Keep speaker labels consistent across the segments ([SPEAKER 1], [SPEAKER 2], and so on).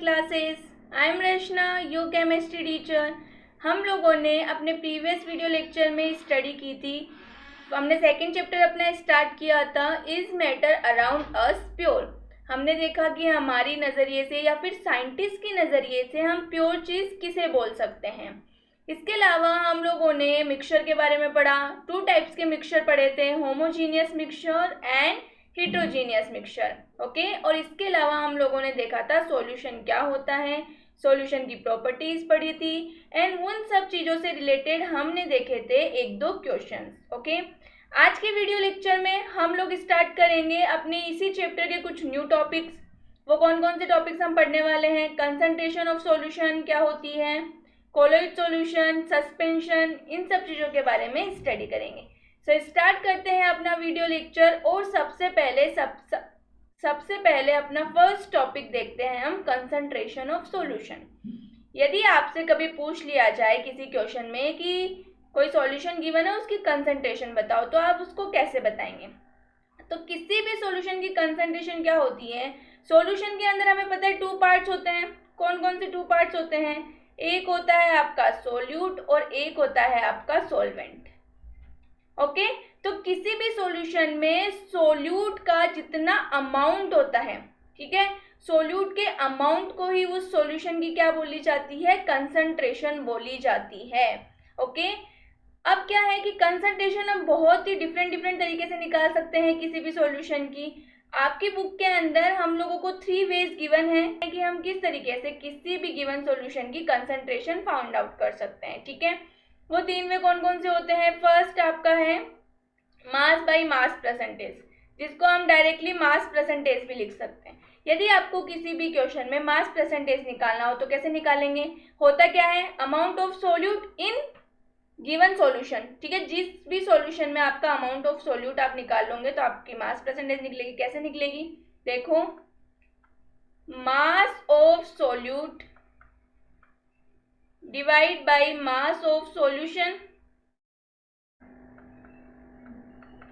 [SPEAKER 1] classes. I am Rashna, your chemistry teacher. हम लोगों ने अपने प्रीवियस वीडियो लेक्चर में स्टडी की थी. हमने सेकेंड चैप्टर अपना स्टार्ट किया था, is matter around us pure. हमने देखा कि हमारी नज़रिए से या फिर साइंटिस्ट की नज़रिए से हम प्योर चीज़ किसे बोल सकते हैं. इसके अलावा हम लोगों ने मिक्सचर के बारे में पढ़ा. 2 टाइप्स के मिक्सचर पढ़े थे, homogeneous mixture and heterogeneous mixture. Okay, और इसके अलावा हम लोगों ने देखा था सॉल्यूशन क्या होता है, सॉल्यूशन की प्रॉपर्टीज पढ़ी थी एंड उन सब चीज़ों से रिलेटेड हमने देखे थे 1-2 क्वेश्चंस. ओके, आज के वीडियो लेक्चर में हम लोग स्टार्ट करेंगे अपने इसी चैप्टर के कुछ न्यू टॉपिक्स. वो कौन कौन से टॉपिक्स हम पढ़ने वाले हैं? कंसंट्रेशन ऑफ सॉल्यूशन क्या होती है, कोलोइड सॉल्यूशन, सस्पेंशन, इन सब चीज़ों के बारे में स्टडी करेंगे. सो स्टार्ट करते हैं अपना वीडियो लेक्चर. और सबसे पहले अपना फर्स्ट टॉपिक देखते हैं हम, कंसंट्रेशन ऑफ सॉल्यूशन. यदि आपसे कभी पूछ लिया जाए किसी क्वेश्चन में कि कोई सॉल्यूशन गिवन है, उसकी कंसंट्रेशन बताओ, तो आप उसको कैसे बताएंगे? तो किसी भी सॉल्यूशन की कंसंट्रेशन क्या होती है? सॉल्यूशन के अंदर हमें पता है 2 पार्ट्स होते हैं. कौन कौन से 2 पार्ट्स होते हैं? एक होता है आपका सोल्यूट और एक होता है आपका सॉल्वेंट. ओके, तो किसी भी सॉल्यूशन में सोल्यूट का जितना अमाउंट होता है, ठीक है, सोल्यूट के अमाउंट को ही उस सॉल्यूशन की क्या बोली जाती है? कंसंट्रेशन बोली जाती है. ओके, अब क्या है कि कंसंट्रेशन हम बहुत ही डिफरेंट तरीके से निकाल सकते हैं किसी भी सॉल्यूशन की. आपकी बुक के अंदर हम लोगों को 3 वेज गिवन है कि हम किस तरीके से किसी भी गिवन सॉल्यूशन की कंसंट्रेशन फाउंड आउट कर सकते हैं. ठीक है, वो 3 वे कौन कौन से होते हैं? फर्स्ट आपका है मास बाय मास परसेंटेज, जिसको हम डायरेक्टली मास परसेंटेज भी लिख सकते हैं. यदि आपको किसी भी क्वेश्चन में मास परसेंटेज निकालना हो तो कैसे निकालेंगे? होता क्या है, amount of solute in given solution. ठीक है, जिस भी सॉल्यूशन में आपका अमाउंट ऑफ सोल्यूट आप निकाल लोगे तो आपकी मास परसेंटेज निकलेगी. कैसे निकलेगी? देखो, mass of solute divide by mass of solution,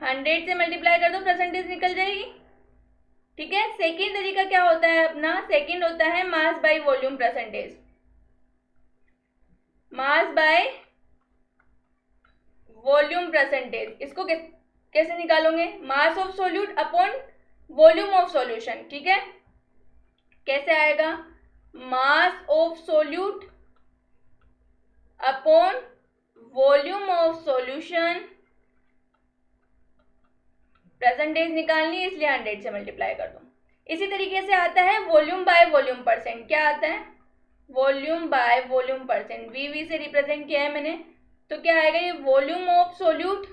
[SPEAKER 1] 100 से मल्टीप्लाई कर दो, परसेंटेज निकल जाएगी. ठीक है, सेकेंड तरीका क्या होता है अपना? सेकेंड होता है mass by volume percentage. Mass by volume percentage, इसको कैसे निकालोगे? Mass of solute upon volume of solution. ठीक है, कैसे आएगा? Mass of solute upon volume of solution, percentage निकालनी है इसलिए 100 से मल्टीप्लाई कर दो. इसी तरीके से आता है वॉल्यूम बाय वॉल्यूम परसेंट. क्या आता है? Volume by volume percent. V v से रिप्रेजेंट किया है मैंने, तो क्या आएगा? ये volume of solute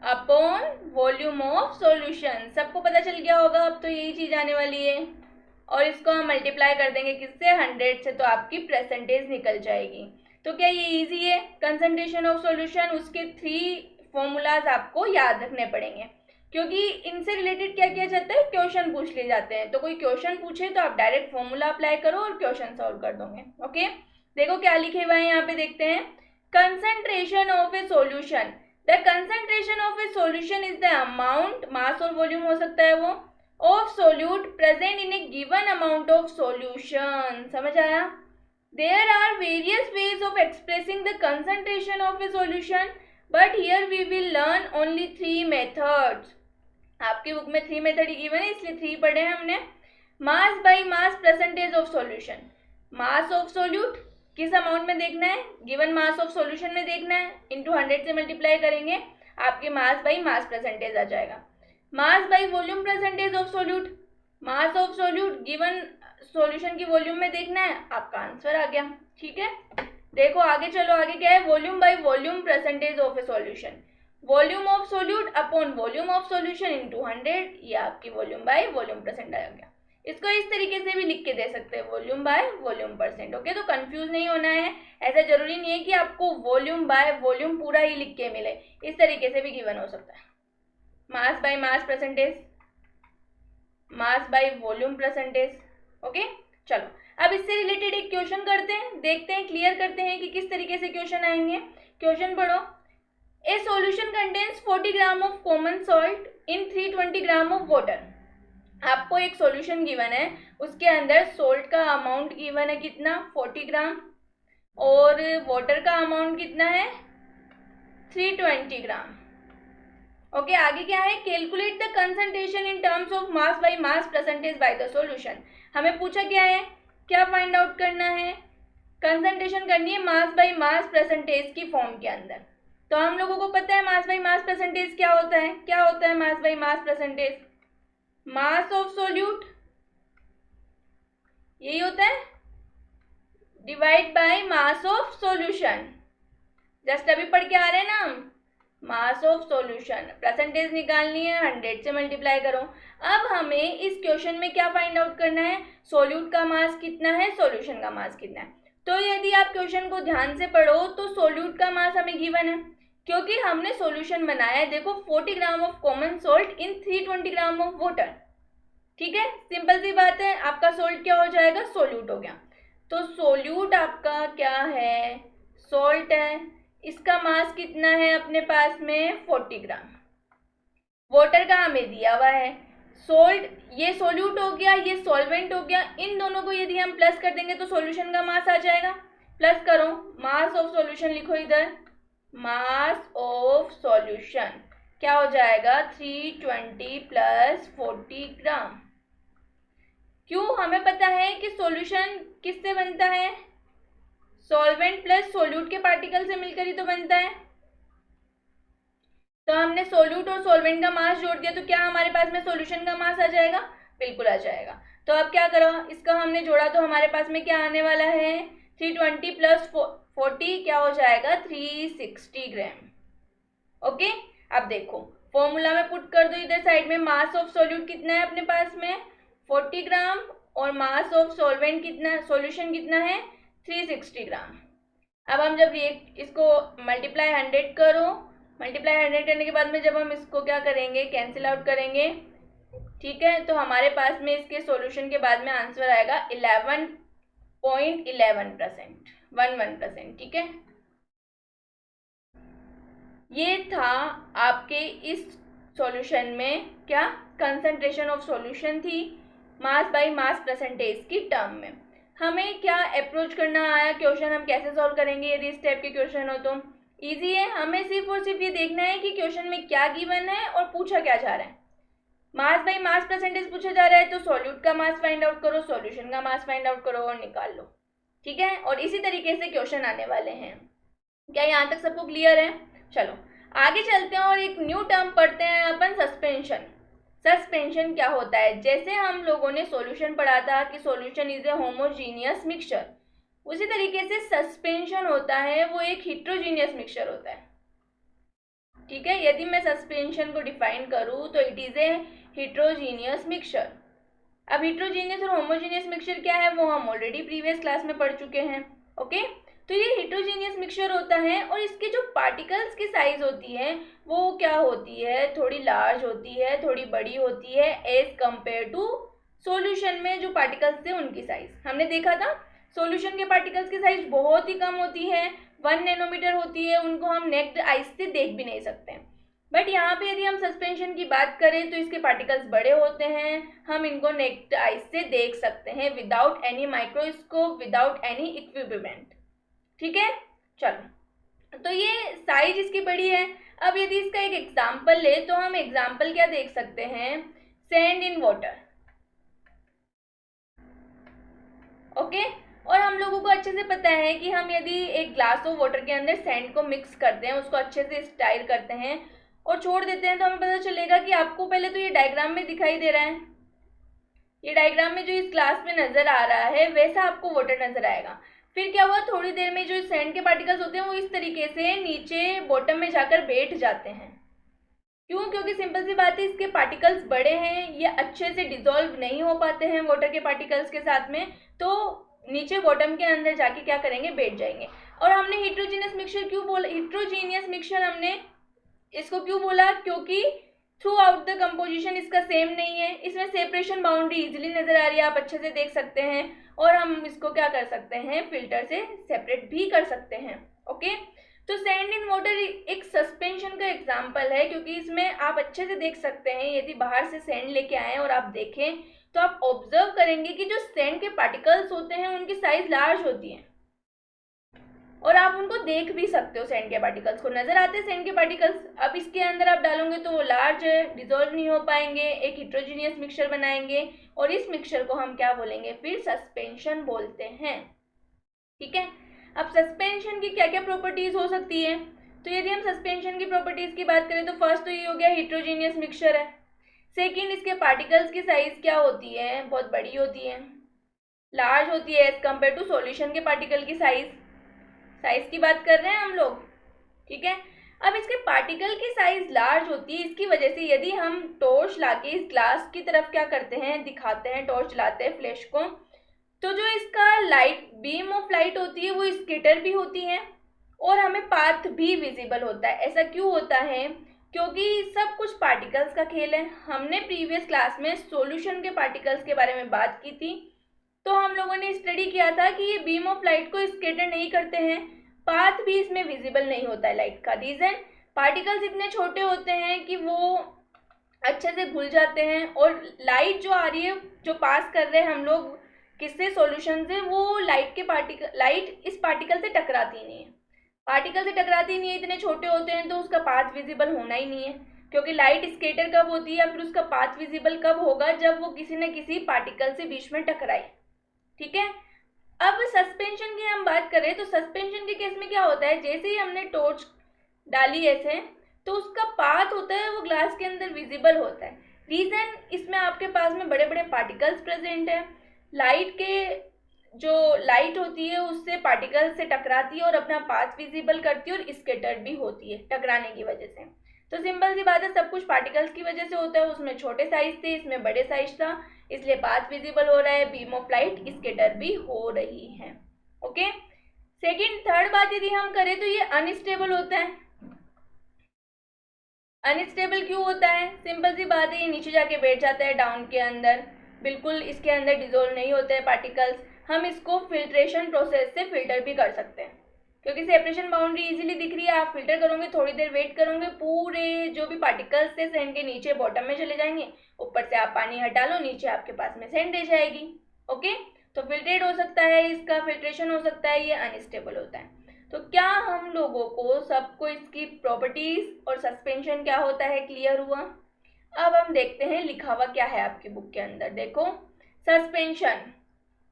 [SPEAKER 1] upon volume of solution. सबको पता चल गया होगा अब तो यही चीज आने वाली है. और इसको हम मल्टीप्लाई कर देंगे किससे? 100 से, तो आपकी परसेंटेज निकल जाएगी. तो क्या ये इजी है? कंसंट्रेशन ऑफ सॉल्यूशन, उसके 3 फॉर्मूलाज आपको याद रखने पड़ेंगे, क्योंकि इनसे रिलेटेड क्या किया जाता है? क्वेश्चन पूछ लिए जाते हैं. तो कोई क्वेश्चन पूछे तो आप डायरेक्ट फॉर्मूला अप्लाई करो और क्वेश्चन सॉल्व कर दोगे. ओके, देखो क्या लिखे हुआ है यहाँ पे, देखते हैं. Concentration of a solution, the concentration of a solution is the amount, mass और वॉल्यूम हो सकता है वो, of solute present in a given amount of solution. समझ आया? There are various ways of expressing the concentration of a solution, but here we will learn only 3 methods. आपकी book में 3 method ही given है इसलिए 3 पढ़े हैं हमने. Mass by mass percentage of solution, mass of solute किस अमाउंट में देखना है? गिवन मास ऑफ सॉल्यूशन में देखना है, इंटू 100 से मल्टीप्लाई करेंगे, आपके मास बाय मास परसेंटेज आ जाएगा. Mass by volume percentage of solute, mass of solute given solution की वॉल्यूम में देखना है, आपका आंसर आ गया. ठीक है, देखो आगे चलो. आगे क्या है? Volume by volume percentage of a solution, volume of solute upon volume of solution into 100, ये आपकी वॉल्यूम बाय वॉल्यूम परसेंट आ गया. इसको इस तरीके से भी लिख के दे सकते हैं, volume by volume percent. Okay, तो कंफ्यूज नहीं होना है. ऐसा जरूरी नहीं है कि आपको वॉल्यूम बाय वॉल्यूम पूरा ही लिख के मिले, इस तरीके से भी गिवन हो सकता है. Mass by mass percentage, mass by volume percentage. Okay, चलो अब इससे रिलेटेड एक क्वेश्चन करते हैं, देखते हैं, क्लियर करते हैं कि किस तरीके से क्वेश्चन आएंगे. क्वेश्चन पढ़ो. A solution contains 40 gram of common salt in 320 gram of water. आपको एक सॉल्यूशन गिवन है, उसके अंदर सोल्ट का अमाउंट गिवन है कितना 40 ग्राम और वाटर का अमाउंट कितना है 320 ग्राम। ओके, आगे क्या है, calculate the concentration in terms of mass by mass percentage by the solution. हमें पूछा क्या है, क्या फाइंड आउट करना है, कंसंट्रेशन करनी है मास बाय मास परसेंटेज की फॉर्म के अंदर। तो हम लोगों को पता है मास बाय मास परसेंटेज क्या होता है, क्या होता है mass by mass percentage, mass of solute यही होता है divide by mass of solution. Just अभी पढ़ के आ रहे हैं ना हम, मास ऑफ सॉल्यूशन, परसेंटेज निकालनी है 100 से मल्टीप्लाई करो। अब हमें इस क्वेश्चन में क्या फाइंड आउट करना है, सोल्यूट का मास कितना है, सॉल्यूशन का मास कितना है। तो यदि आप क्वेश्चन को ध्यान से पढ़ो तो सोल्यूट का मास हमें गिवन है, क्योंकि हमने सॉल्यूशन बनाया है, देखो 40 gram of common salt in 320 gram of water. ठीक है, सिंपल सी बात है, आपका सोल्ट क्या हो जाएगा, सोल्यूट हो गया। तो सोल्यूट आपका क्या है, सोल्ट है, इसका मास कितना है अपने पास में 40 ग्राम, वाटर का हमें दिया हुआ है, सोल्ट ये सोल्यूट हो गया, ये सॉल्वेंट हो गया, इन दोनों को यदि हम प्लस कर देंगे तो सॉल्यूशन का मास आ जाएगा। प्लस करो, मास ऑफ सॉल्यूशन लिखो इधर, मास ऑफ सॉल्यूशन क्या हो जाएगा 320 प्लस 40 ग्राम। क्यों, हमें पता है कि सॉल्यूशन किससे बनता है, सॉल्वेंट प्लस सोल्यूट के पार्टिकल से मिलकर ही तो बनता है। तो हमने सोल्यूट और सॉल्वेंट का मास जोड़ दिया, तो क्या हमारे पास में सॉल्यूशन का मास आ जाएगा, बिल्कुल आ जाएगा। तो अब क्या करो, इसका हमने जोड़ा तो हमारे पास में क्या आने वाला है 320 प्लस 40 क्या हो जाएगा 360 ग्राम। ओके, अब देखो फॉर्मूला में पुट कर दो इधर साइड में, मास ऑफ सोल्यूट कितना है अपने पास में 40 ग्राम और मास ऑफ सॉल्वेंट कितना, सॉल्यूशन कितना है 360 ग्राम। अब हम जब इसको मल्टीप्लाई 100 करो, मल्टीप्लाई 100 करने के बाद में जब हम इसको क्या करेंगे, कैंसिल आउट करेंगे, ठीक है, तो हमारे पास में इसके सॉल्यूशन के बाद में आंसर आएगा 11.11%, 11%। ठीक है, ये था आपके इस सॉल्यूशन में क्या कंसंट्रेशन ऑफ सॉल्यूशन थी मास बाय मास परसेंटेज की टर्म में। हमें क्या अप्रोच करना आया, क्वेश्चन हम कैसे सॉल्व करेंगे यदि इस टाइप के क्वेश्चन हो तो इजी है। हमें सिर्फ और सिर्फ ये देखना है कि क्वेश्चन में क्या गिवन है और पूछा क्या जा रहा है। मास बाय मास परसेंटेज पूछा जा रहा है तो सॉल्यूट का मास फाइंड आउट करो, सॉल्यूशन का मास फाइंड आउट करो और निकाल लो। ठीक है, और इसी तरीके से क्वेश्चन आने वाले हैं। क्या यहाँ तक सबको क्लियर है? चलो आगे चलते हैं और एक न्यू टर्म पढ़ते हैं अपन, सस्पेंशन। सस्पेंशन क्या होता है, जैसे हम लोगों ने सॉल्यूशन पढ़ा था कि solution is a homogeneous mixture, उसी तरीके से सस्पेंशन होता है वो एक हिट्रोजीनियस मिक्सचर होता है। ठीक है, यदि मैं सस्पेंशन को डिफाइन करूँ तो it is a heterogeneous mixture. अब हिट्रोजीनियस और होमोजीनियस मिक्सचर क्या है वो हम ऑलरेडी प्रीवियस क्लास में पढ़ चुके हैं। ओके, तो ये हिट्रोजीनियस मिक्सचर होता है और इसके जो पार्टिकल्स की साइज होती है वो क्या होती है, थोड़ी लार्ज होती है, थोड़ी बड़ी होती है एज कंपेयर टू सॉल्यूशन में जो पार्टिकल्स थे उनकी साइज। हमने देखा था सॉल्यूशन के पार्टिकल्स की साइज बहुत ही कम होती है, 1 नैनोमीटर होती है, उनको हम नेक्ड आइज से देख भी नहीं सकते। बट यहाँ पे यदि हम सस्पेंशन की बात करें तो इसके पार्टिकल्स बड़े होते हैं, हम इनको नेक्ड आइज से देख सकते हैं without any microscope, without any equipment. ठीक है, चलो तो ये साइज इसकी बड़ी है। अब यदि इसका एक एग्जाम्पल ले तो हम एग्जाम्पल क्या देख सकते हैं, सैंड इन वाटर। ओके, और हम लोगों को अच्छे से पता है कि हम यदि एक ग्लास ऑफ वाटर के अंदर सैंड को मिक्स करते हैं, उसको अच्छे से स्टाइर करते हैं और छोड़ देते हैं तो हमें पता चलेगा कि आपको पहले तो ये डायग्राम में दिखाई दे रहा है, ये डायग्राम में जो इस ग्लास में नजर आ रहा है वैसा आपको वाटर नजर आएगा। फिर क्या हुआ, थोड़ी देर में जो सैंड के पार्टिकल्स होते हैं वो इस तरीके से नीचे बॉटम में जाकर बैठ जाते हैं। क्यों? क्योंकि सिंपल सी बात है, इसके पार्टिकल्स बड़े हैं, ये अच्छे से डिसॉल्व नहीं हो पाते हैं वाटर के पार्टिकल्स के साथ में, तो नीचे बॉटम के अंदर जाके क्या करेंगे, बैठ जाएंगे। और हमने हिट्रोजीनियस मिक्सचर क्यों बोला, हिट्रोजीनियस मिक्सचर हमने इसको क्यों बोला, क्योंकि थ्रू आउट द कंपोजिशन इसका सेम नहीं है, इसमें सेपरेशन बाउंड्री इजीली नजर आ रही है, आप अच्छे से देख सकते हैं। और हम इसको क्या कर सकते हैं, फिल्टर से सेपरेट भी कर सकते हैं। ओके, तो सैंड इन वाटर एक सस्पेंशन का एग्जाम्पल है, क्योंकि इसमें आप अच्छे से देख सकते हैं, यदि बाहर से सैंड लेके आए और आप देखें तो आप ऑब्जर्व करेंगे कि जो सैंड के पार्टिकल्स होते हैं उनकी साइज लार्ज होती है, और आप उनको देख भी सकते हो। सैंड के पार्टिकल्स को नजर आते हैं सैंड के पार्टिकल्स। अब इसके अंदर आप डालोगे तो वो लार्ज है, डिजोल्व नहीं हो पाएंगे, एक हिट्रोजीनियस मिक्सचर बनाएंगे, और इस मिक्सचर को हम क्या बोलेंगे, फिर सस्पेंशन बोलते हैं। ठीक है, अब सस्पेंशन की क्या क्या प्रॉपर्टीज हो सकती है, तो यदि हम सस्पेंशन की प्रॉपर्टीज की बात करें तो फर्स्ट तो ये हो गया हिट्रोजीनियस मिक्सचर है। सेकेंड, इसके पार्टिकल्स की साइज क्या होती है, बहुत बड़ी होती है, लार्ज होती है एज कम्पेयर टू सॉल्यूशन के पार्टिकल की साइज की बात कर रहे हैं हम लोग। ठीक है, अब इसके पार्टिकल की साइज लार्ज होती है, इसकी वजह से यदि हम टॉर्च लाके इस ग्लास की तरफ क्या करते हैं, दिखाते हैं, टॉर्च लाते हैं फ्लैश को, तो जो इसका लाइट बीम ऑफ लाइट होती है वो स्कैटर भी होती है और हमें पाथ भी विजिबल होता है। ऐसा क्यों होता है, क्योंकि सब कुछ पार्टिकल्स का खेल है। हमने प्रीवियस क्लास में सॉल्यूशन के पार्टिकल्स के बारे में बात की थी, तो हम लोगों ने स्टडी किया था कि ये बीम ऑफ लाइट को स्कैटर नहीं करते हैं, पाथ भी इसमें विजिबल नहीं होता है लाइट का। रीजन, पार्टिकल्स इतने छोटे होते हैं कि वो अच्छे से घुल जाते हैं, और लाइट जो आ रही है, जो पास कर रहे हैं हम लोग किससे, सॉल्यूशन से, वो लाइट इस पार्टिकल से टकराती नहीं है, इतने छोटे होते हैं, तो उसका पाथ विजिबल होना ही नहीं है, क्योंकि लाइट स्कैटर कब होती है या फिर उसका पाथ विजिबल कब होगा, जब वो किसी न किसी पार्टिकल से बीच में टकराए। ठीक है, अब सस्पेंशन की हम बात करें तो सस्पेंशन के केस में क्या होता है, जैसे ही हमने टॉर्च डाली ऐसे, तो उसका पाथ होता है वो ग्लास के अंदर विजिबल होता है। रीजन, इसमें आपके पास में बड़े बड़े पार्टिकल्स प्रेजेंट है, लाइट के जो लाइट होती है उससे पार्टिकल से टकराती है और अपना पाथ विजिबल करती है, और स्कैटर्ड भी होती है टकराने की वजह से। तो सिंपल सी बात है, सब कुछ पार्टिकल्स की वजह से होता है। उसमें छोटे साइज थे, इसमें बड़े साइज था, इसलिए पाथ विजिबल हो रहा है, बीम ऑफ लाइट स्कैटर भी हो रही है। ओके, सेकंड थर्ड बात यदि हम करें तो ये अनस्टेबल होता है। अनस्टेबल क्यों होता है, सिंपल सी बात है, ये नीचे जाके बैठ जाता है डाउन के अंदर, बिल्कुल इसके अंदर डिजोल्व नहीं होते हैं पार्टिकल्स। हम इसको फिल्ट्रेशन प्रोसेस से फिल्टर भी कर सकते हैं, क्योंकि सेपरेशन बाउंड्री इजीली दिख रही है। आप फिल्टर करोगे, थोड़ी देर वेट करोगे, पूरे जो भी पार्टिकल्स थे सैंड के नीचे बॉटम में चले जाएंगे, ऊपर से आप पानी हटा लो, नीचे आपके पास में सैंड रह जाएगी। ओके, तो फिल्ट्रेट हो सकता है, इसका फिल्ट्रेशन हो सकता है, ये अनस्टेबल होता है। तो क्या हम लोगों को सबको इसकी प्रॉपर्टीज और सस्पेंशन क्या होता है क्लियर हुआ। अब हम देखते हैं लिखा हुआ क्या है आपकी बुक के अंदर। देखो, suspension,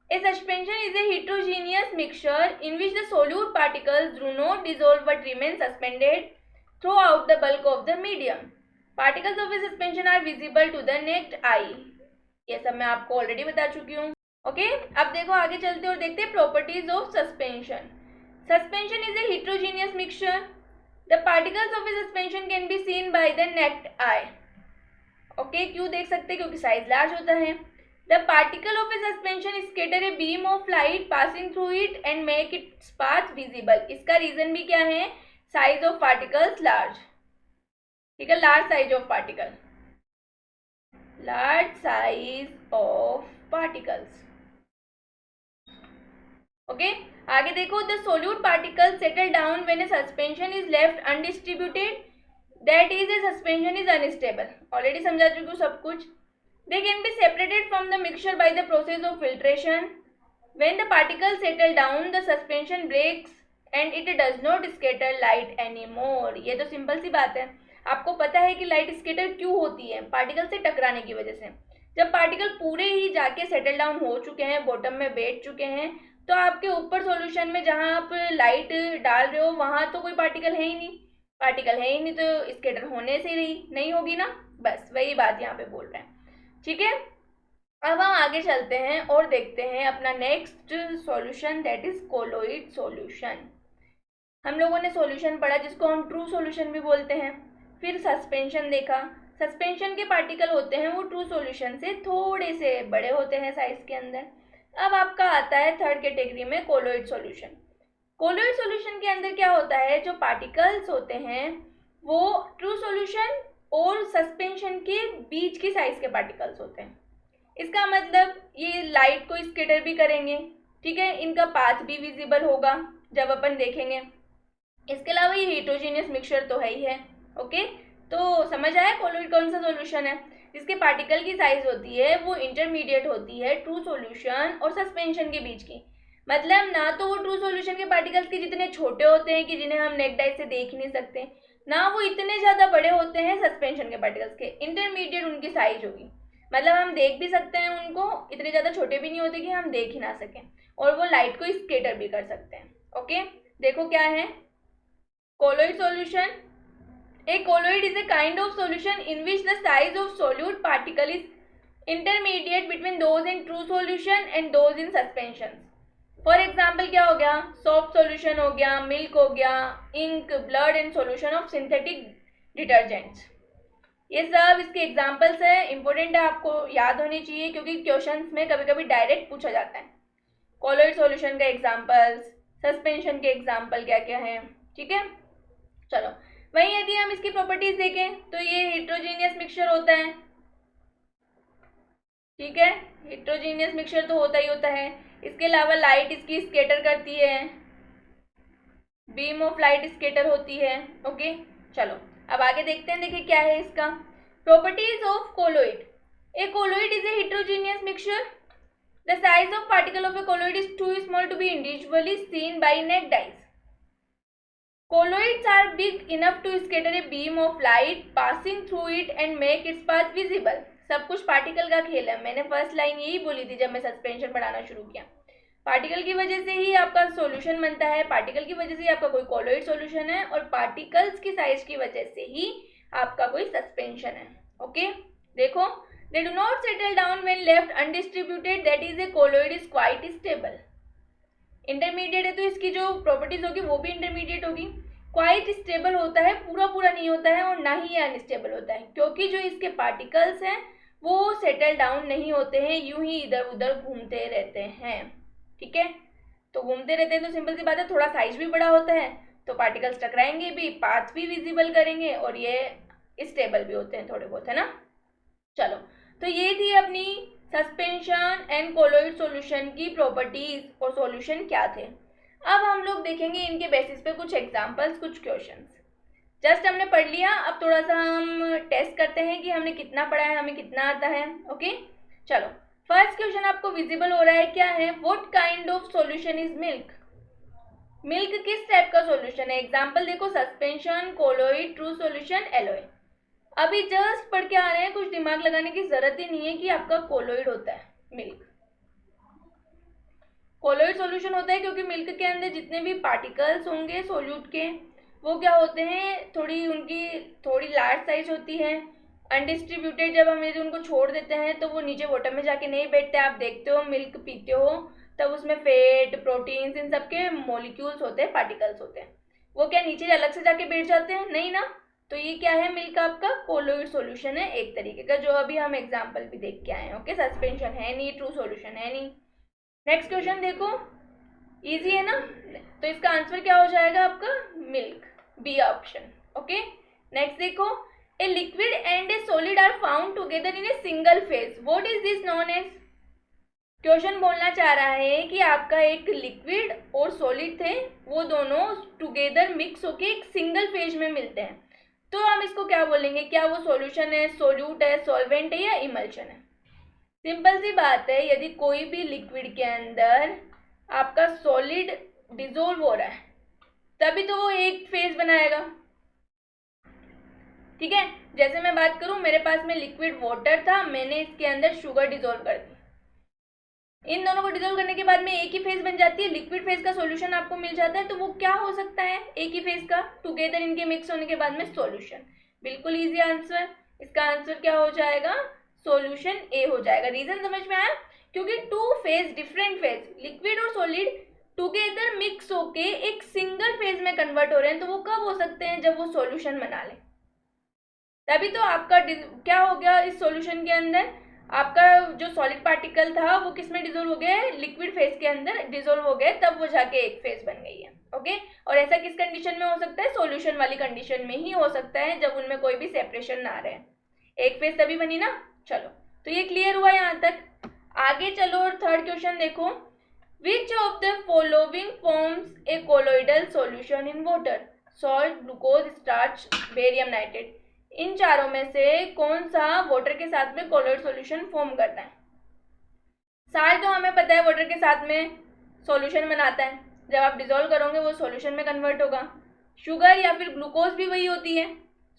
[SPEAKER 1] a suspension is a heterogeneous mixture in which the solute particles do not dissolve but remain suspended throughout the bulk of the medium. Particles of a suspension are visible to the naked eye. ये सब मैं आपको already बता चुकी हूँ। Okay, अब देखो आगे चलते और देखते हैं properties of suspension. Suspension is a heterogeneous mixture. The particles of a suspension can be seen by the naked eye. Okay, क्यों देख सकते हैं, क्योंकि साइज लार्ज होता है। The particle of a suspension scatter a beam of light passing through it and make its path visible. इसका reason भी क्या है, साइज ऑफ पार्टिकल्स लार्ज। ठीक है, large size of particle, large size of particles. Okay, आगे देखो, the solute particles settle down when a suspension is left undistributed, that is a suspension is unstable. Already समझा चुकी हूँ सब कुछ। They can be separated from the mixture by the process of filtration. When the particles settle down, the suspension breaks and it does not scatter light anymore. ये तो simple सी बात है। आपको पता है कि लाइट स्कैटर क्यों होती है, पार्टिकल से टकराने की वजह से। जब पार्टिकल पूरे ही जाके सेटल डाउन हो चुके हैं, बॉटम में बैठ चुके हैं, तो आपके ऊपर सॉल्यूशन में जहाँ आप लाइट डाल रहे हो वहाँ तो कोई पार्टिकल है ही नहीं, तो स्कैटर होने से ही नहीं होगी ना, बस वही बात यहाँ पे बोल रहे हैं। ठीक है, अब हम आगे चलते हैं और देखते हैं अपना next solution, that is colloid solution. हम लोगों ने सॉल्यूशन पढ़ा जिसको हम ट्रू सॉल्यूशन भी बोलते हैं, फिर सस्पेंशन देखा। सस्पेंशन के पार्टिकल होते हैं वो ट्रू सॉल्यूशन से थोड़े से बड़े होते हैं साइज के अंदर। अब आपका आता है थर्ड कैटेगरी में कोलोइड सॉल्यूशन। कोलोइड सॉल्यूशन के अंदर क्या होता है, जो पार्टिकल्स होते हैं वो ट्रू सॉल्यूशन और सस्पेंशन के बीच की साइज के पार्टिकल्स होते हैं। इसका मतलब ये लाइट को स्कैटर भी करेंगे, ठीक है, इनका पाथ भी विजिबल होगा जब अपन देखेंगे। इसके अलावा ये हेट्रोजीनियस मिक्सचर तो है ही है। ओके, तो समझ आया कोलोइड कौन सा सॉल्यूशन है जिसके पार्टिकल की साइज होती है वो इंटरमीडिएट होती है ट्रू सॉल्यूशन और सस्पेंशन के बीच की। मतलब ना तो वो ट्रू सॉल्यूशन के पार्टिकल्स के जितने छोटे होते हैं कि जिन्हें हम नेक्ड आई से देख नहीं सकते, ना वो इतने ज़्यादा बड़े होते हैं सस्पेंशन के पार्टिकल्स के। इंटरमीडिएट उनकी साइज होगी, मतलब हम देख भी सकते हैं उनको, इतने ज़्यादा छोटे भी नहीं होते कि हम देख ही ना सकें, और वो लाइट को स्कैटर भी कर सकते हैं। ओके, देखो क्या है colloid solution. A colloid is a kind of solution in which the size of solute particle is intermediate between those in true solution and those in suspension. For example क्या हो गया, सॉफ्ट सॉल्यूशन हो गया, milk हो गया, ink, blood and solution of synthetic detergents. ये सब इसके एग्जाम्पल्स है, इंपॉर्टेंट है, आपको याद होनी चाहिए क्योंकि क्वेश्चंस में कभी कभी डायरेक्ट पूछा जाता है। कॉलोइड सॉल्यूशन का एग्जाम्पल्स, सस्पेंशन के एग्जाम्पल क्या क्या हैं, ठीक है। चलो, वहीं यदि हम इसकी प्रॉपर्टीज देखें तो ये हेट्रोजीनियस मिक्सचर होता है, ठीक है, हेट्रोजीनियस मिक्सचर तो होता ही होता है। इसके अलावा लाइट इसकी स्कैटर करती है, बीम ऑफ लाइट स्कैटर होती है। ओके, चलो अब आगे देखते हैं, देखिए क्या है इसका properties of colloid. A colloid is a heterogeneous mixture. The size of particle of a colloid is too small to be individually seen by naked eyes. Colloids are big enough to scatter a beam of light passing through it and make its path visible. सब कुछ particle का खेल है, मैंने first line यही बोली थी जब मैं सस्पेंशन पढ़ाना शुरू किया। पार्टिकल की वजह से ही आपका सॉल्यूशन बनता है, पार्टिकल की वजह से ही आपका कोई कोलोइड सॉल्यूशन है, और पार्टिकल्स की साइज की वजह से ही आपका कोई सस्पेंशन है। ओके, देखो, they do not settle down when left undistributed, that is a colloid is quite stable. Intermediate है तो इसकी जो प्रॉपर्टीज होगी वो भी इंटरमीडिएट होगी। क्वाइट स्टेबल होता है, पूरा पूरा नहीं होता है, और ना ही अनस्टेबल होता है, क्योंकि जो इसके पार्टिकल्स हैं वो सेटल डाउन नहीं होते हैं, यूं ही इधर उधर घूमते रहते हैं। ठीक है, तो घूमते रहते हैं तो सिंपल सी बात है, थोड़ा साइज भी बड़ा होता है तो पार्टिकल्स टकराएंगे भी, पाथ भी विजिबल करेंगे, और ये स्टेबल भी होते हैं थोड़े बहुत, है ना। चलो, तो ये थी अपनी सस्पेंशन एंड कोलोइड सॉल्यूशन की प्रॉपर्टीज और सॉल्यूशन क्या थे। अब हम लोग देखेंगे इनके बेसिस पे कुछ एग्जांपल्स, कुछ क्वेश्चंस। जस्ट हमने पढ़ लिया, अब थोड़ा सा हम टेस्ट करते हैं कि हमने कितना पढ़ा है, हमें कितना आता है। ओके, चलो, फर्स्ट क्वेश्चन आपको विजिबल हो रहा है, क्या है, what kind of solution is milk. Milk किस टाइप का सॉल्यूशन है। एग्जाम्पल देखो, suspension, colloid, true solution, alloy. अभी जस्ट पढ़ के आ रहे हैं, कुछ दिमाग लगाने की जरूरत ही नहीं है कि आपका कोलोइड होता है मिल्क। कोलोइड सॉल्यूशन होता है क्योंकि मिल्क के अंदर जितने भी पार्टिकल्स होंगे सोल्यूट के, वो क्या होते हैं, उनकी थोड़ी लार्ज साइज होती है, अनडिस्ट्रीब्यूटेड। जब हम यदि उनको छोड़ देते हैं तो वो नीचे बॉटम में जाके नहीं बैठते। आप देखते हो मिल्क पीते हो तब उसमें फैट, प्रोटीन्स, इन सब के मॉलिक्यूल्स होते हैं, पार्टिकल्स होते हैं, वो क्या नीचे अलग से जाके बैठ जाते हैं, नहीं ना। तो ये क्या है, मिल्क आपका कोलोइड सॉल्यूशन है एक तरीके का, जो अभी हम एग्जांपल भी देख के आए हैं। ओके, सस्पेंशन है नहीं, ट्रू सॉल्यूशन है नहीं। नेक्स्ट क्वेश्चन देखो, इजी है ना, तो इसका आंसर क्या हो जाएगा आपका, milk, b option. Okay, next देखो, a liquid and a solid are found together in a single phase, what is this known as. Question बोलना चाह रहा है कि आपका एक लिक्विड और सॉलिड थे, वो दोनों टुगेदर मिक्स होके एक सिंगल फेज में मिलते हैं, तो हम इसको क्या बोलेंगे, क्या वो सॉल्यूशन है, सोल्यूट है, सॉल्वेंट है, या इमल्शन है। सिंपल सी बात है, यदि कोई भी लिक्विड के अंदर आपका सॉलिड डिसोल्व हो रहा है तभी तो वो एक फेज बनाएगा। ठीक है, जैसे मैं बात करूं, मेरे पास में लिक्विड वाटर था, मैंने इसके अंदर शुगर डिसोल्व कर दी, इन दोनों को डिसोल्व करने के बाद में एक ही फेज बन जाती है, लिक्विड फेज का सॉल्यूशन आपको मिल जाता है। तो वो क्या हो सकता है, एक ही फेज का, टुगेदर इनके मिक्स होने के बाद में सॉल्यूशन। बिल्कुल इजी आंसर, इसका आंसर क्या हो जाएगा, सॉल्यूशन ए हो जाएगा। रीजन समझ में आया, क्योंकि two phase, different phase, liquid और सॉलिड टुगेदर मिक्स होके एक सिंगल फेज में कन्वर्ट हो रहे हैं, तो वो कब हो सकते हैं, जब वो सॉल्यूशन बना ले, तभी तो आपका क्या हो गया, इस सॉल्यूशन के अंदर आपका जो सॉलिड पार्टिकल था वो किस में डिसोल्व हो गया है, लिक्विड फेज के अंदर डिसोल्व हो गए, तब वो जाके एक फेज बन गई है। ओके, और ऐसा किस कंडीशन में हो सकता है, सॉल्यूशन वाली कंडीशन में ही हो सकता है, जब उनमें कोई भी सेपरेशन ना रहे, एक फेज तभी बनी ना। चलो, तो ये क्लियर हुआ यहाँ तक। आगे चलो और थर्ड क्वेश्चन देखो, which of the following forms a colloidal solution in water. Salt, glucose, starch, barium nitrate, इन चारों में से कौन सा वाटर के साथ में कोलोइड सॉल्यूशन फॉर्म करता है? साल्ट तो हमें पता है वाटर के साथ में सॉल्यूशन बनाता है, जब आप डिजोल्व करोगे वो सॉल्यूशन में कन्वर्ट होगा। शुगर या फिर ग्लूकोज भी वही होती है,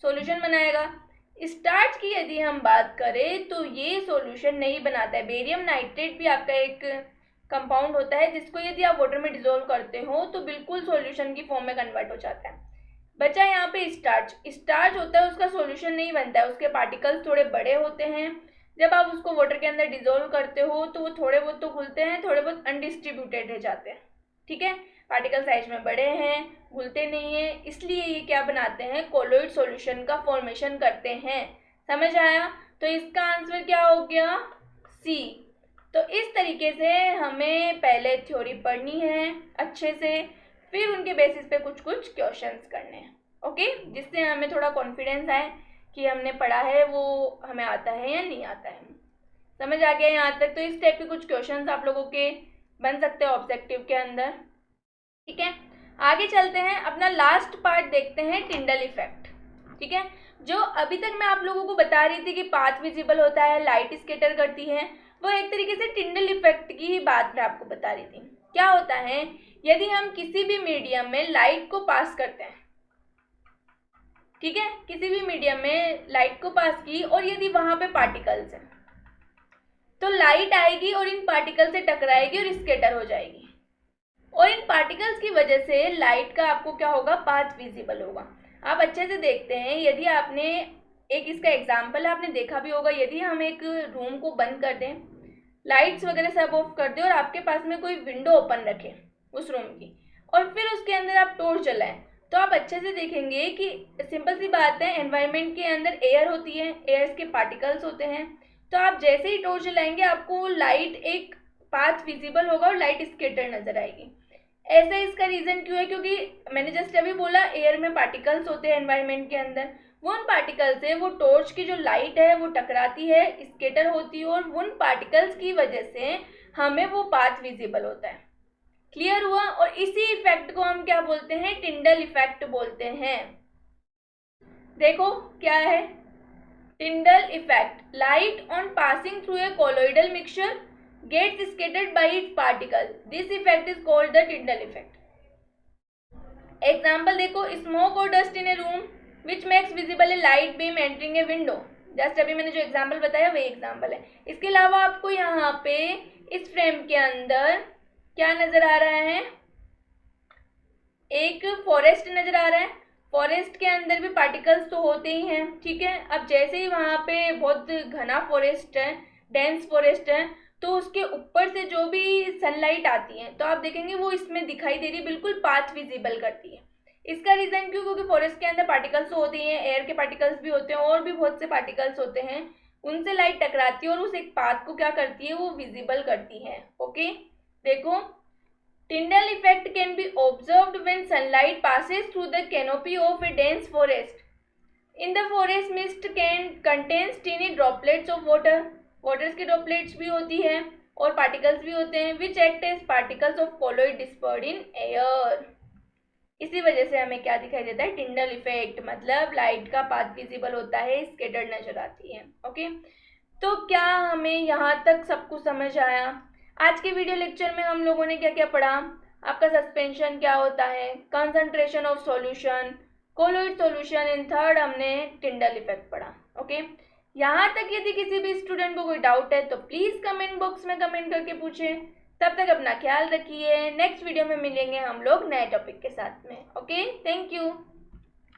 [SPEAKER 1] सॉल्यूशन बनाएगा। स्टार्च की यदि हम बात करें तो ये सॉल्यूशन नहीं बनाता है। बेरियम नाइट्रेट भी आपका एक कंपाउंड होता है जिसको यदि आप वाटर में डिजोल्व करते हो तो बिल्कुल सॉल्यूशन की फॉर्म में कन्वर्ट हो जाता है। बचा यहाँ पे स्टार्च। स्टार्च होता है उसका सॉल्यूशन नहीं बनता है, उसके पार्टिकल्स थोड़े बड़े होते हैं। जब आप उसको वाटर के अंदर डिजोल्व करते हो तो वो थोड़े बहुत तो घुलते हैं, थोड़े बहुत अनडिस्ट्रीब्यूटेड रह जाते हैं। ठीक है, पार्टिकल साइज में बड़े हैं, घुलते नहीं है, इसलिए ये क्या बनाते हैं, कोलोइड सॉल्यूशन का फॉर्मेशन करते हैं। समझ आया? तो इसका आंसर क्या हो गया? सी। तो इस तरीके से हमें पहले थ्योरी पढ़नी है अच्छे से, फिर उनके बेसिस पे कुछ कुछ क्वेश्चंस करने हैं। ओके, जिससे हमें थोड़ा कॉन्फिडेंस आए कि हमने पढ़ा है वो हमें आता है या नहीं आता है। समझ आ गया यहाँ तक? तो इस टाइप के कुछ क्वेश्चंस आप लोगों के बन सकते हैं ऑब्जेक्टिव के अंदर। ठीक है, आगे चलते हैं, अपना लास्ट पार्ट देखते हैं, टिंडल इफेक्ट। ठीक है, जो अभी तक मैं आप लोगों को बता रही थी कि पाथ विजिबल होता है, लाइट स्कैटर करती है, वो एक तरीके से टिंडल इफेक्ट की ही बात मैं आपको बता रही थी। क्या होता है, यदि हम किसी भी मीडियम में लाइट को पास करते हैं, ठीक है, किसी भी मीडियम में लाइट को पास की और यदि वहां पे पार्टिकल्स हैं तो लाइट आएगी और इन पार्टिकल से टकराएगी और स्कैटर हो जाएगी, और इन पार्टिकल्स की वजह से लाइट का आपको क्या होगा, पाथ विजिबल होगा। आप अच्छे से देखते हैं, यदि आपने एक इसका एग्जाम्पल आपने देखा भी होगा, यदि हम एक रूम को बंद कर दें, लाइट्स वगैरह सब ऑफ कर दें और आपके पास में कोई विंडो ओपन रखें उस रूम की, और फिर उसके अंदर आप टॉर्च जलाएं, तो आप अच्छे से देखेंगे कि सिंपल सी बात है, एनवायरनमेंट के अंदर एयर होती है, एयर के पार्टिकल्स होते हैं, तो आप जैसे ही टॉर्च जलाएंगे आपको लाइट एक पाथ विजिबल होगा और लाइट स्कैटर नजर आएगी। ऐसा इसका रीजन क्यों है, क्योंकि मैंने जस्ट अभी बोला एयर में पार्टिकल्स होते हैं एनवायरनमेंट के अंदर, वो उन पार्टिकल्स से वो टॉर्च की जो लाइट है वो टकराती है, स्कैटर होती है, और उन पार्टिकल्स की वजह से हमें वो पाथ विजिबल होता है। क्लियर हुआ? और इसी इफेक्ट को हम क्या बोलते हैं, टिंडल इफेक्ट बोलते हैं। देखो क्या है Tyndall effect, light on passing through a colloidal mixture gets scattered by its particle. This effect is called the Tyndall effect. Example देखो, smoke or dust in a room which makes visible a light beam entering a window. Just अभी मैंने जो example बताया वही example है। इसके अलावा आपको यहाँ पे इस फ्रेम के अंदर क्या नजर आ रहा है, एक फॉरेस्ट नजर आ रहा है। फॉरेस्ट के अंदर भी पार्टिकल्स तो होते ही हैं, ठीक है। अब जैसे ही वहाँ पे बहुत घना फॉरेस्ट है, डेंस फॉरेस्ट है, तो उसके ऊपर से जो भी सनलाइट आती है तो आप देखेंगे वो इसमें दिखाई दे रही है, बिल्कुल पाथ विजिबल करती है। इसका रीजन क्यों, क्योंकि फॉरेस्ट के अंदर पार्टिकल्स तो होते ही हैं, एयर के पार्टिकल्स भी होते हैं और भी बहुत से पार्टिकल्स होते हैं, उनसे लाइट टकराती है और उस एक पाथ को क्या करती है, वो विजिबल करती है। ओके, देखो Tyndall effect can be observed when sunlight passes through the canopy of a dense forest. In the forest, mist contains tiny droplets of water. Waters की ड्रॉपलेट्स भी होती है और पार्टिकल्स भी होते हैं, which act as particles of colloid dispersed in air. इसी वजह से हमें क्या दिखाई देता है, टिंडल इफेक्ट, मतलब लाइट का पाथ विजिबल होता है, स्कैटर्ड नजर आती है। ओके, तो क्या हमें यहाँ तक सब कुछ समझ आया? आज के वीडियो लेक्चर में हम लोगों ने क्या क्या पढ़ा, आपका सस्पेंशन क्या होता है, concentration of solution, colloid solution, in third हमने टिंडल इफेक्ट पढ़ा। ओके, यहाँ तक यदि किसी भी स्टूडेंट को कोई डाउट है तो प्लीज़ कमेंट बॉक्स में कमेंट करके पूछें। तब तक अपना ख्याल रखिए, नेक्स्ट वीडियो में मिलेंगे हम लोग नए टॉपिक के साथ में। Okay, thank you.